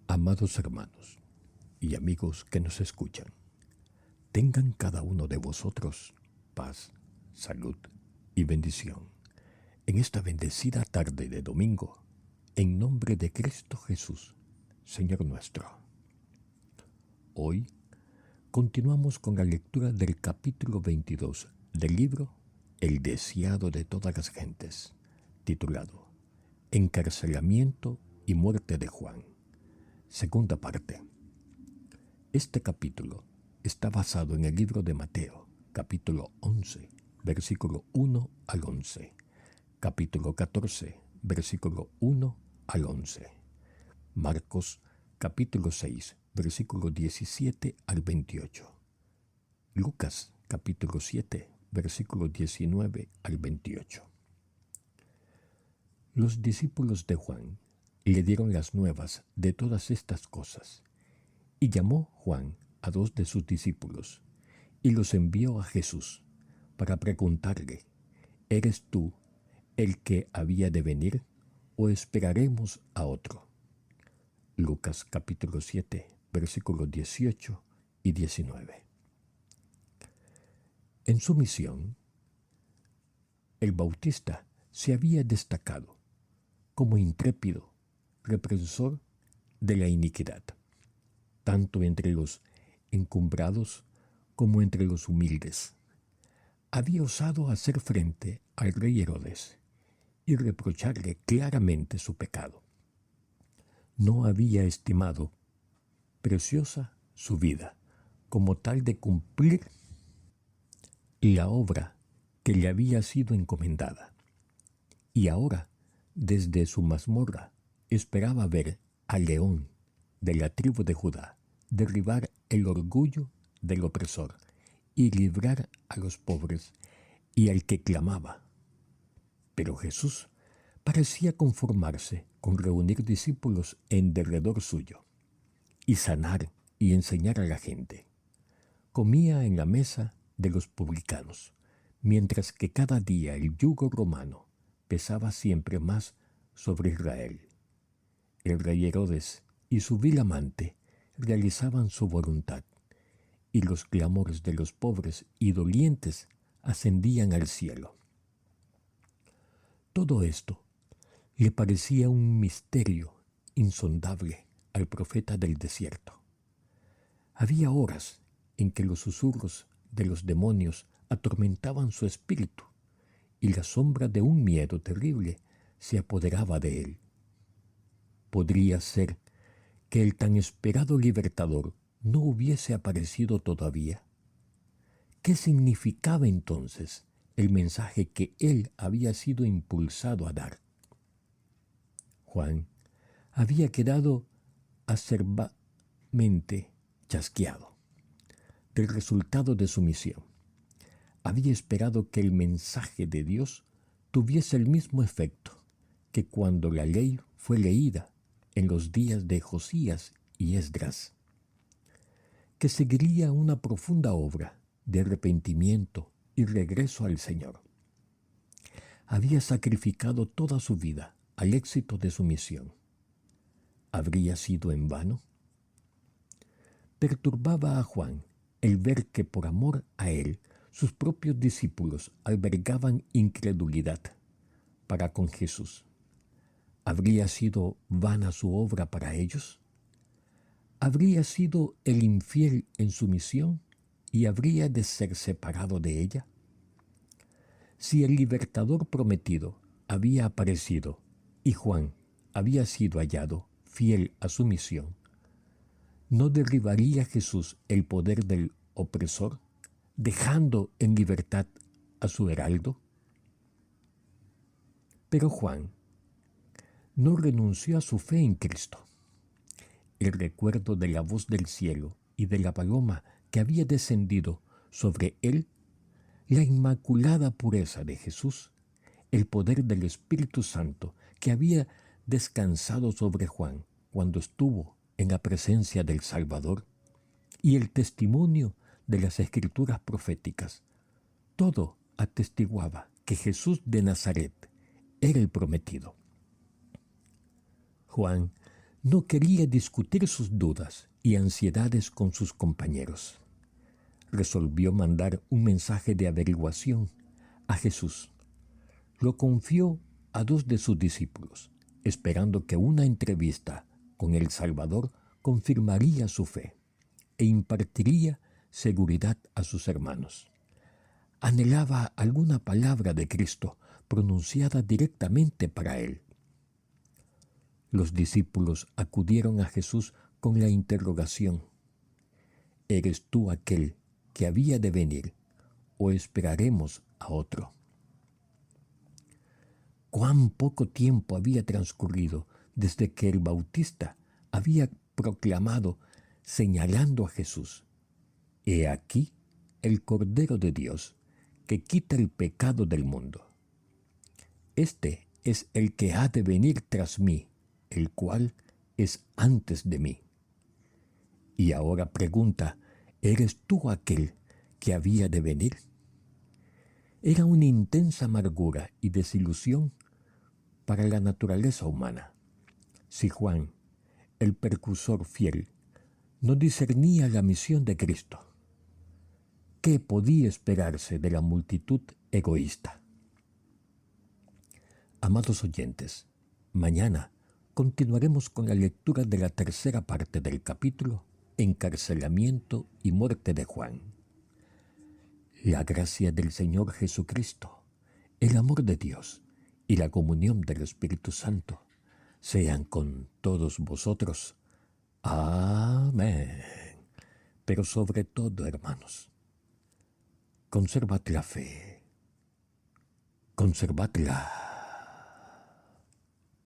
Amados hermanos y amigos que nos escuchan, tengan cada uno de vosotros paz, salud y bendición en esta bendecida tarde de domingo, en nombre de Cristo Jesús, Señor nuestro. Hoy continuamos con la lectura del capítulo 22 del libro El deseado de todas las gentes, titulado Encarcelamiento y muerte de Juan. Segunda parte. Este capítulo está basado en el libro de Mateo, capítulo 11, versículo 1 al 11, capítulo 14, versículo 1 al 11, Marcos, capítulo 6, versículo 17 al 28, Lucas, capítulo 7, versículo 19 al 28. Los discípulos de Juan le dieron las nuevas de todas estas cosas, y llamó Juan a 2 de sus discípulos, y los envió a Jesús para preguntarle: ¿Eres tú el que había de venir, o esperaremos a otro? Lucas capítulo 7, versículos 18 y 19. En su misión, el Bautista se había destacado como intrépido represor de la iniquidad, tanto entre los encumbrados como entre los humildes. Había osado hacer frente al rey Herodes y reprocharle claramente su pecado. No había estimado preciosa su vida como tal de cumplir la obra que le había sido encomendada. Y ahora, desde su mazmorra, esperaba ver al león de la tribu de Judá derribar el orgullo del opresor y librar a los pobres y al que clamaba. Pero Jesús parecía conformarse con reunir discípulos en derredor suyo y sanar y enseñar a la gente. Comía en la mesa de los publicanos, mientras que cada día el yugo romano pesaba siempre más sobre Israel. El rey Herodes y su vil amante realizaban su voluntad, y los clamores de los pobres y dolientes ascendían al cielo. Todo esto le parecía un misterio insondable al profeta del desierto. Había horas en que los susurros de los demonios atormentaban su espíritu, y la sombra de un miedo terrible se apoderaba de él. ¿Podría ser que el tan esperado libertador no hubiese aparecido todavía? ¿Qué significaba entonces el mensaje que él había sido impulsado a dar? Juan había quedado acerbamente chasqueado del resultado de su misión. Había esperado que el mensaje de Dios tuviese el mismo efecto que cuando la ley fue leída en los días de Josías y Esdras, que seguiría una profunda obra de arrepentimiento y regreso al Señor. Había sacrificado toda su vida al éxito de su misión. ¿Habría sido en vano? Perturbaba a Juan el ver que por amor a él sus propios discípulos albergaban incredulidad para con Jesús. ¿Habría sido vana su obra para ellos? ¿Habría sido el infiel en su misión y habría de ser separado de ella? Si el libertador prometido había aparecido y Juan había sido hallado fiel a su misión, ¿no derribaría Jesús el poder del opresor, dejando en libertad a su heraldo? Pero Juan no renunció a su fe en Cristo. El recuerdo de la voz del cielo y de la paloma que había descendido sobre él, la inmaculada pureza de Jesús, el poder del Espíritu Santo que había descansado sobre Juan cuando estuvo en la presencia del Salvador, y el testimonio de las Escrituras proféticas, todo atestiguaba que Jesús de Nazaret era el prometido. Juan no quería discutir sus dudas y ansiedades con sus compañeros. Resolvió mandar un mensaje de averiguación a Jesús. Lo confió a 2 de sus discípulos, esperando que una entrevista con el Salvador confirmaría su fe e impartiría seguridad a sus hermanos. Anhelaba alguna palabra de Cristo pronunciada directamente para él. Los discípulos acudieron a Jesús con la interrogación: ¿eres tú aquel que había de venir o esperaremos a otro? Cuán poco tiempo había transcurrido desde que el Bautista había proclamado, señalando a Jesús: «He aquí el Cordero de Dios, que quita el pecado del mundo. Este es el que ha de venir tras mí, el cual es antes de mí». Y ahora pregunta: ¿eres tú aquel que había de venir? Era una intensa amargura y desilusión para la naturaleza humana. Si Juan, el precursor fiel, no discernía la misión de Cristo, ¿qué podía esperarse de la multitud egoísta? Amados oyentes, mañana continuaremos con la lectura de la tercera parte del capítulo Encarcelamiento y muerte de Juan. La gracia del Señor Jesucristo, el amor de Dios y la comunión del Espíritu Santo sean con todos vosotros. Amén. Pero sobre todo, hermanos, conservad la fe, conservadla.